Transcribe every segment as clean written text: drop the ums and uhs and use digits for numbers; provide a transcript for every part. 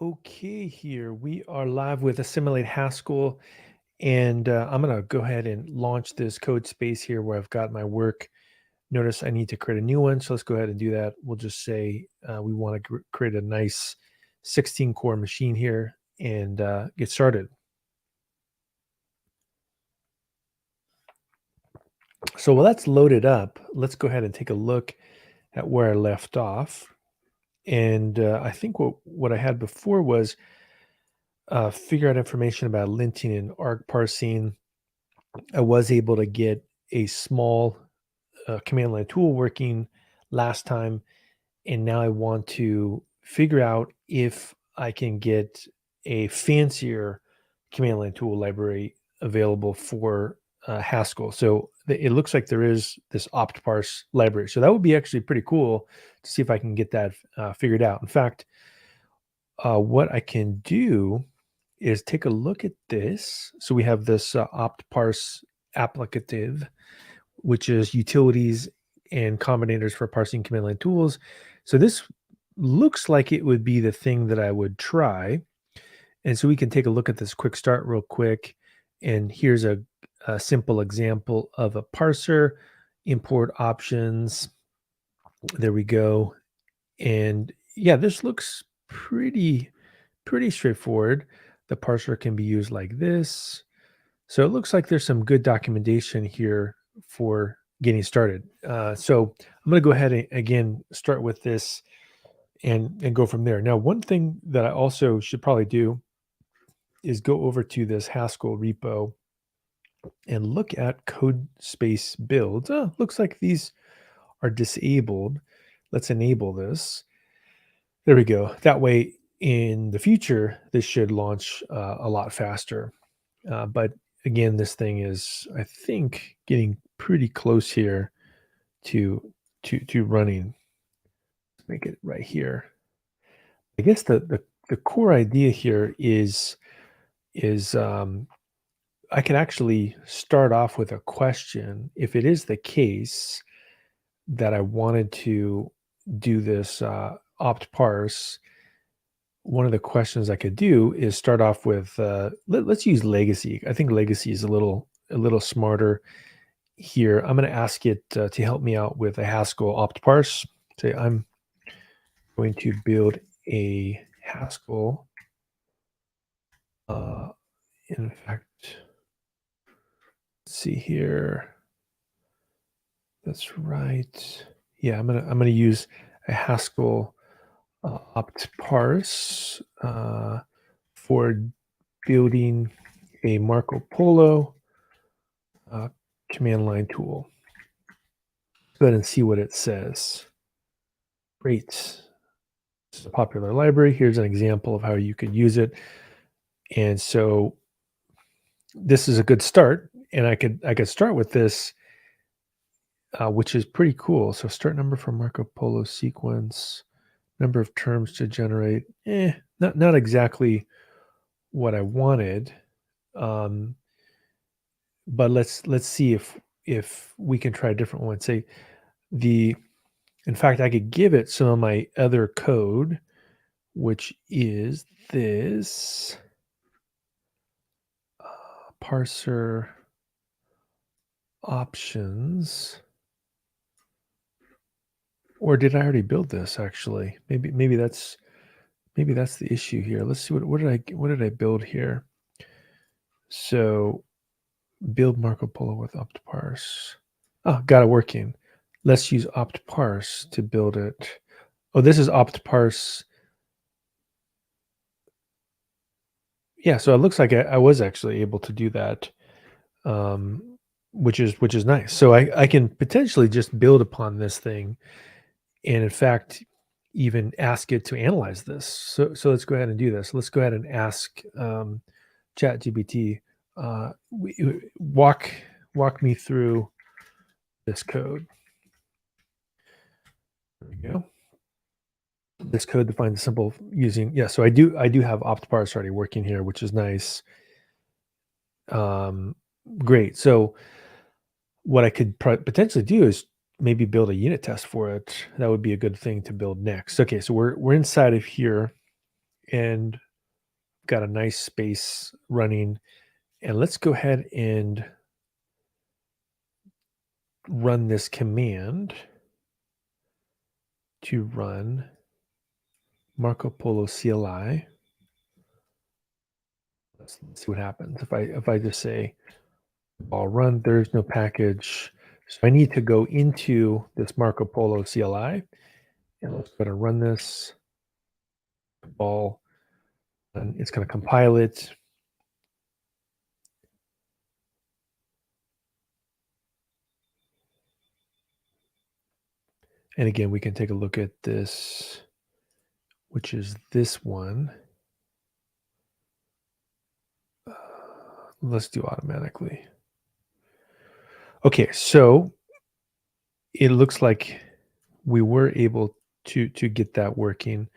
Okay, here we are live with Assimilate-Haskell, and I'm going to go ahead and launch this code space here where I've got my work. Notice I need to create a new one, so let's go ahead and do that. We'll just say we want to create a nice 16-core machine here and get started. So while that's loaded up, let's go ahead and take a look at where I left off. And I think what I had before was figure out information about linting and arc parsing. I was able to get a small command line tool working last time, and now I want to figure out if I can get a fancier command line tool library available for Haskell. So it looks like there is this opt parse library. So that would be actually pretty cool to see if I can get that figured out. In fact, what I can do is take a look at this. So we have this opt parse applicative, which is utilities and combinators for parsing command line tools. So this looks like it would be the thing that I would try. And so we can take a look at this quick start real quick. And here's a simple example of a parser, import options. There we go. And yeah, this looks pretty straightforward. The parser can be used like this. So it looks like there's some good documentation here for getting started. So I'm going to go ahead and again start with this and go from there. Now, one thing that I also should probably do is go over to this Haskell repo and look at code space builds. Oh, looks like these are disabled. Let's enable this. There we go. That way, in the future, this should launch a lot faster. But again, this thing is, I think, getting pretty close here to running. Let's make it right here. I guess the core idea here is I can actually start off with a question. If it is the case that I wanted to do this opt parse, one of the questions I could do is start off with let's use legacy. I think legacy is a little smarter here. I'm going to ask it to help me out with a Haskell opt parse. Say I'm going to build a Haskell. In fact, let's see here. That's right. Yeah, I'm gonna use a Haskell opt parse for building a Marco Polo command line tool. Go ahead and see what it says. Great. This is a popular library. Here's an example of how you could use it. And so this is a good start. And I could start with this, which is pretty cool. So start number for Marco Polo sequence, number of terms to generate. Not exactly what I wanted. But let's see if we can try a different one. Say in fact, I could give it some of my other code, which is this parser options. Or did I already build this actually? Maybe that's the issue here. Let's see what did I build here? So build Marco Polo with opt parse. Oh, got it working. Let's use opt parse to build it. Oh, this is opt parse. Yeah, so it looks like I was actually able to do that, which is nice. So I can potentially just build upon this thing, and in fact, even ask it to analyze this. So let's go ahead and do this. Let's go ahead and ask ChatGPT, walk me through this code. There we go. This code defines simple using, yeah, so I do have opt parse already working here, which is nice. Great. So what I could potentially do is maybe build a unit test for it. That would be a good thing to build next. Okay, so we're inside of here, and got a nice space running. And let's go ahead and run this command to run Marco Polo CLI. Let's see what happens if I just say I'll run. There's no package, so I need to go into this Marco Polo CLI, and let's go and run this all, and it's going to compile it. And again, we can take a look at this, which is this one. Let's do automatically. Okay, so it looks like we were able to get that working,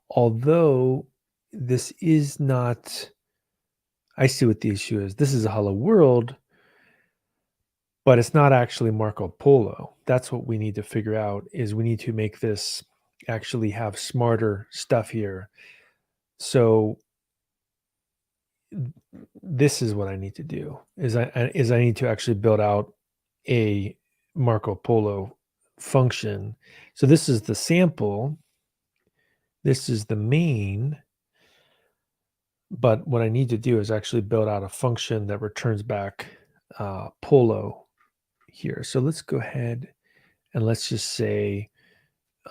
although this is not. I see what the issue is. This is a hello world, but it's not actually Marco Polo. That's what we need to figure out, is we need to make this actually have smarter stuff here. So this is what I need to do, is I need to actually build out a Marco Polo function. So this is the sample, this is the main, but what I need to do is actually build out a function that returns back Polo here. So let's go ahead and let's just say,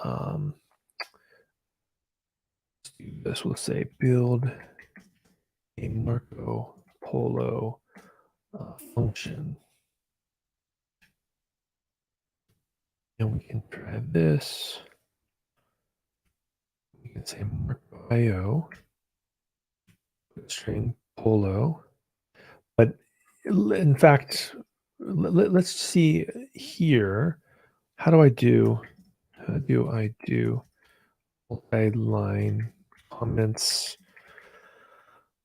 let's do this. We'll say build a Marco Polo function. And we can try this. We can say Marco IO string Polo. But in fact, let's see here. How do I do multi-line comments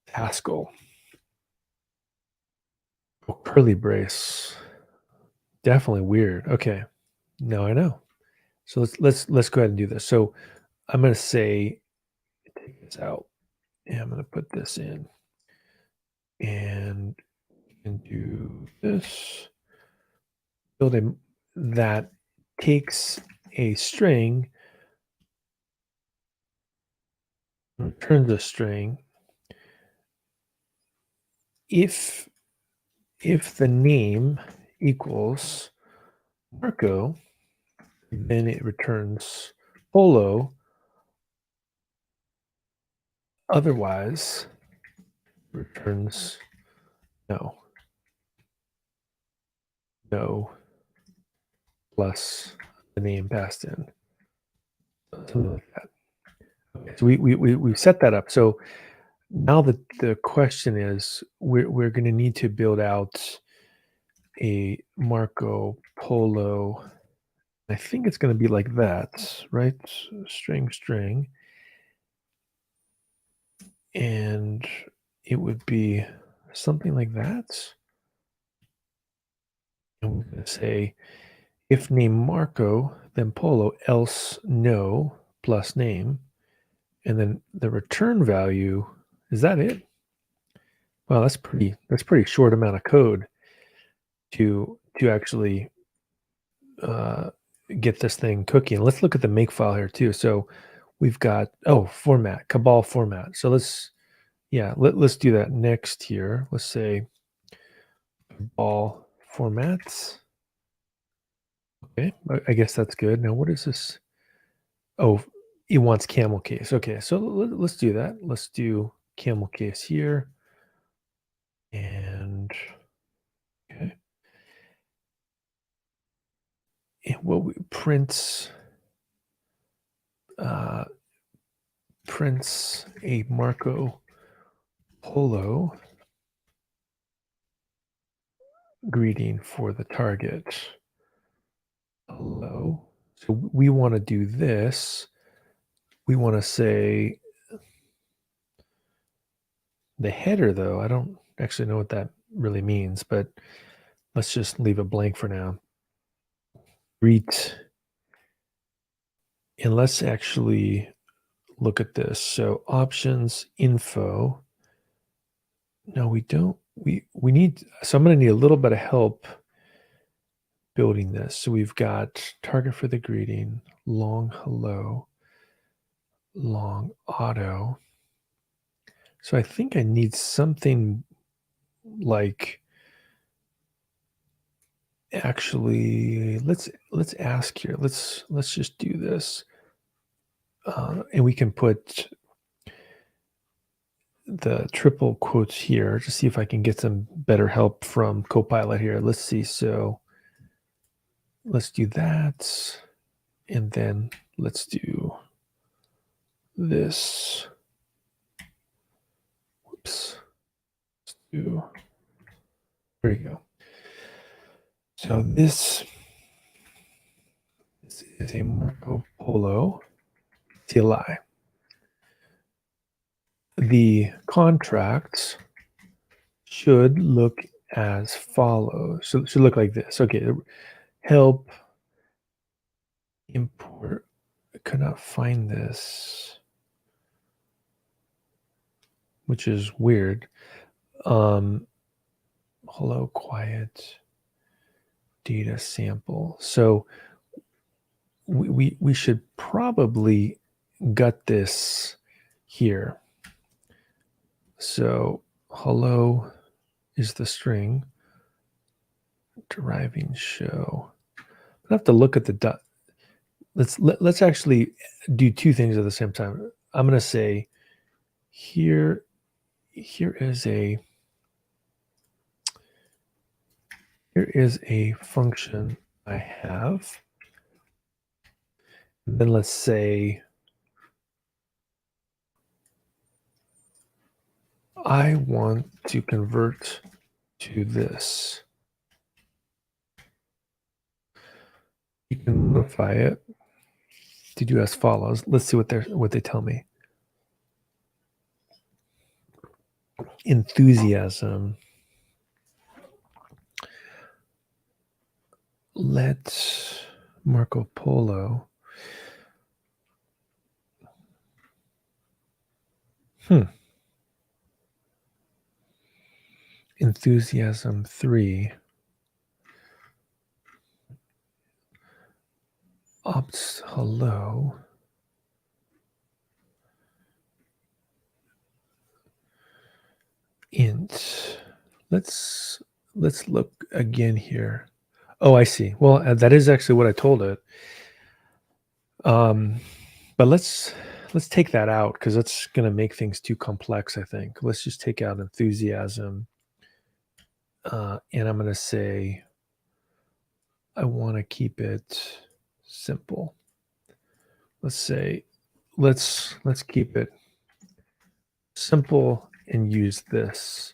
Haskell? Oh, curly brace. Definitely weird. Okay. Now I know. So let's go ahead and do this. So I'm going to say, take this out, and I'm going to put this in, and we can do this. Build a that takes a string, returns a string. If the name equals Marco, then it returns Polo. Otherwise, returns no plus the name passed in. Something like that. Okay, so we set that up. So now the question is, we're going to need to build out a Marco Polo. I think it's going to be like that, right? String, and it would be something like that. And we're going to say, if name Marco, then Polo, else no plus name. And then the return value, is that it? Well, that's pretty short amount of code to actually get this thing cooking. Let's look at the make file here too. So we've got, format, Cabal format. So let's do that next here. Let's say Cabal formats. Okay, I guess that's good. Now what is this? Oh, it wants camel case. Okay, so let's do that. Let's do camel case here. And okay. Well, we prints a Marco Polo greeting for the target. Hello. So we want to do this. We want to say the header, though. I don't actually know what that really means, but let's just leave it blank for now. Greet. And let's actually look at this. So options, info. No, we don't. We need, so I'm going to need a little bit of help building this. So we've got target for the greeting, long hello, long auto. So I think I need something like, actually, let's ask here. Let's just do this. And we can put the triple quotes here to see if I can get some better help from Copilot here. Let's see. So let's do that. And then let's do this. Whoops. Let's do, there you go. So this is a Marco Polo CLI. The contracts should look as follows. So it should look like this. Okay, help import. I could not find this, which is weird. Hello, quiet data sample. So we should probably gut this here. So hello is the string, deriving show. I have to look at the dot. Let's actually do two things at the same time. I'm going to say here is a function I have. And then let's say I want to convert to this. You can modify it to do as follows. Let's see what they tell me. Enthusiasm. Let Marco Polo. Enthusiasm 3. Opt hello. Int. Let's look again here. Oh, I see. Well, that is actually what I told it. But let's take that out because that's going to make things too complex, I think. Let's just take out enthusiasm. And I'm going to say I want to keep it simple. Let's say let's keep it simple and use this.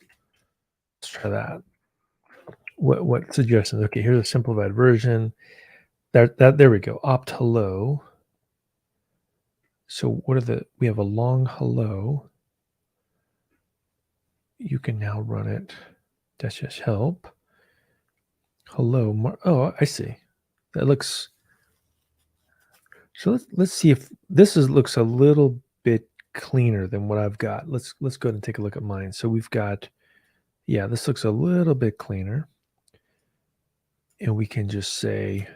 Let's try that. What suggestions? Okay, here's a simplified version. There we go. Opt hello. So what are we have a long hello. You can now run it. Dash help. Hello. Oh, I see. That looks. So let's see if this looks a little bit cleaner than what I've got. Let's go ahead and take a look at mine. So we've got, yeah, this looks a little bit cleaner. And we can just say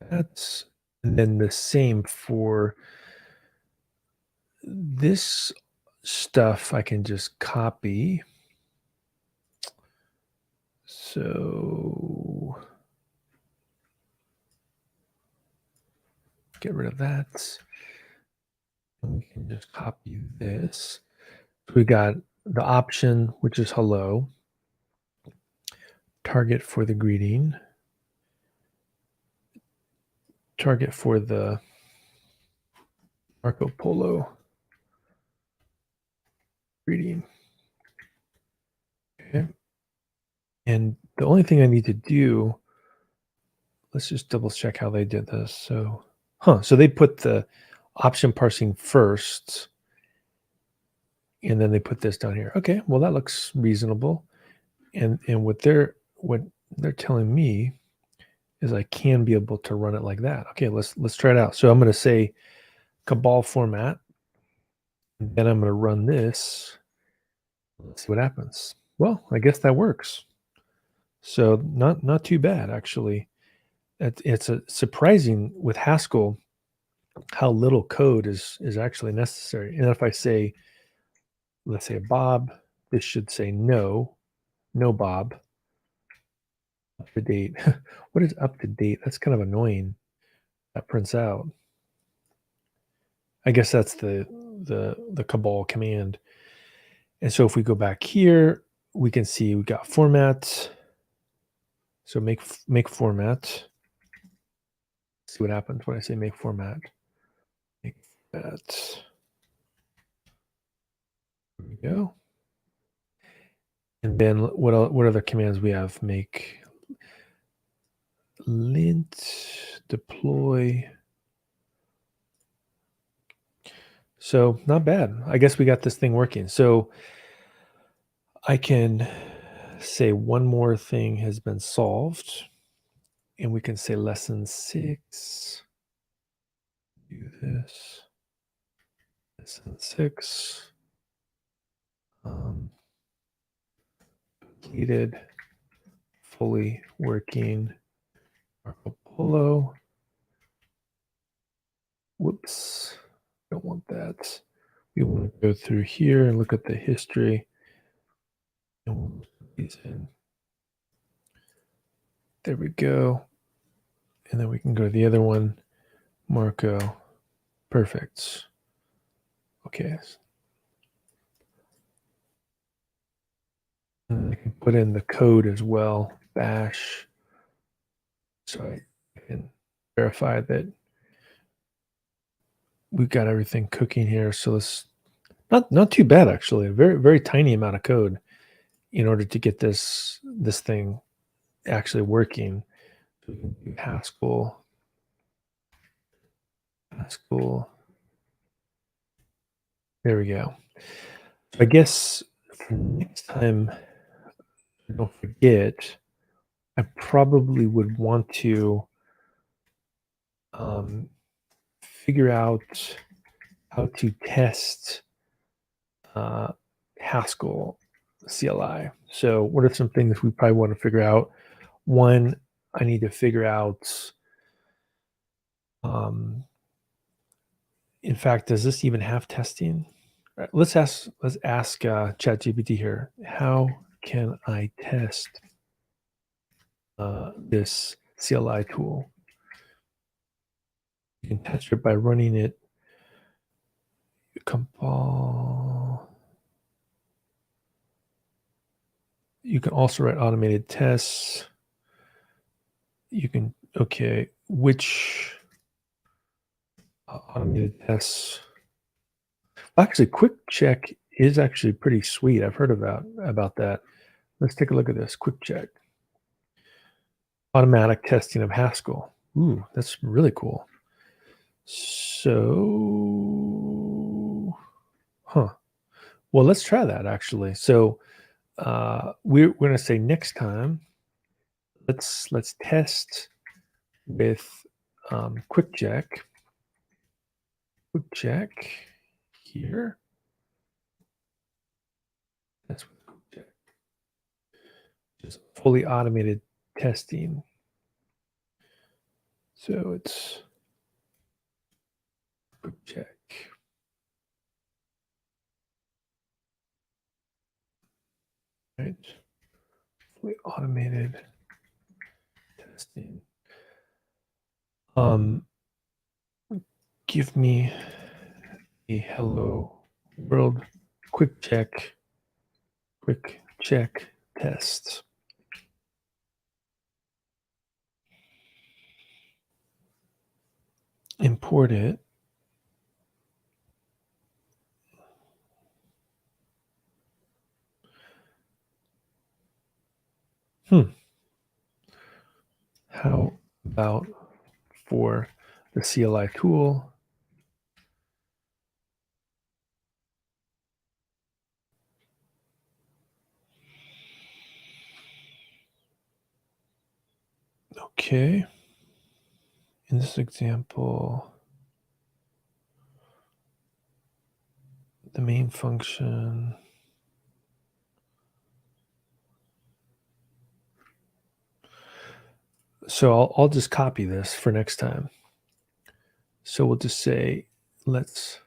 that's, and then the same for this stuff. I can just copy. So get rid of that. And we can just copy this. So we got the option, which is hello. Target for the greeting. Target for the Marco Polo greeting. Okay. And the only thing I need to do, let's just double check how they did this. So, so they put the option parsing first, and then they put this down here. Okay, well that looks reasonable. And what they're telling me is I can be able to run it like that. Okay, let's try it out. So I'm going to say cabal format. And then I'm going to run this. Let's see what happens. Well, I guess that works. So not too bad, actually. It's a surprising with Haskell how little code is actually necessary. And if I say, let's say Bob, this should say no Bob. Up to date. What is up to date? That's kind of annoying. That prints out. I guess that's the cabal command. And so if we go back here, we can see we got format. So make format. See what happens when I say make format. Make that. There we go. And then what other commands we have? Make lint deploy. So not bad. I guess we got this thing working. So I can say one more thing has been solved, and we can say lesson 6. Do this. Lesson 6. Completed. Fully working Marco Polo. Whoops. Don't want that. We want to go through here and look at the history. And we'll put these in. There we go. And then we can go to the other one. Marco. Perfect. Okay. And I can put in the code as well. Bash. So I can verify that we've got everything cooking here. So let's not too bad actually. A very, very tiny amount of code in order to get this thing actually working. Haskell. There we go. I guess for next time, don't forget, I probably would want to figure out how to test Haskell CLI. So what are some things we probably want to figure out? One, I need to figure out, in fact, does this even have testing? All right, let's ask ChatGPT here. How can I test this CLI tool? You can test it by running it. Compile. You can also write automated tests. You can, okay, which automated tests? Actually, quick check is actually pretty sweet. I've heard about that. Let's take a look at this. Quick check. Automatic testing of Haskell. Ooh, that's really cool. So, well, let's try that actually. So we're going to say next time, let's test with quick check here. That's what quick check. Just fully automated testing. So it's quick check. Right. Fully automated testing. Give me a hello world quick check test. Import it. How about for the CLI tool? Okay. In this example, the main function. So I'll just copy this for next time. So we'll just say, let's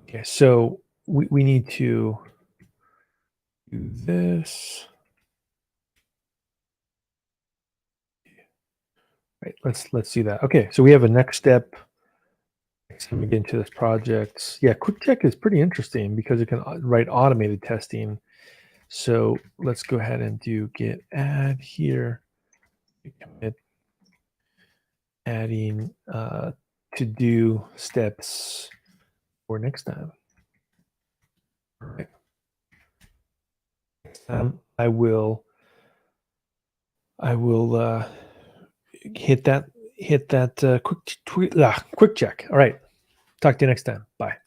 okay, so we need to do this. Right, let's do that. Okay, so we have a next step. Next time we get into this project. Yeah, quick check is pretty interesting because it can write automated testing. So let's go ahead and do git add here. Commit adding to do steps for next time. All right. I will hit that quick check. All right. Talk to you next time. Bye.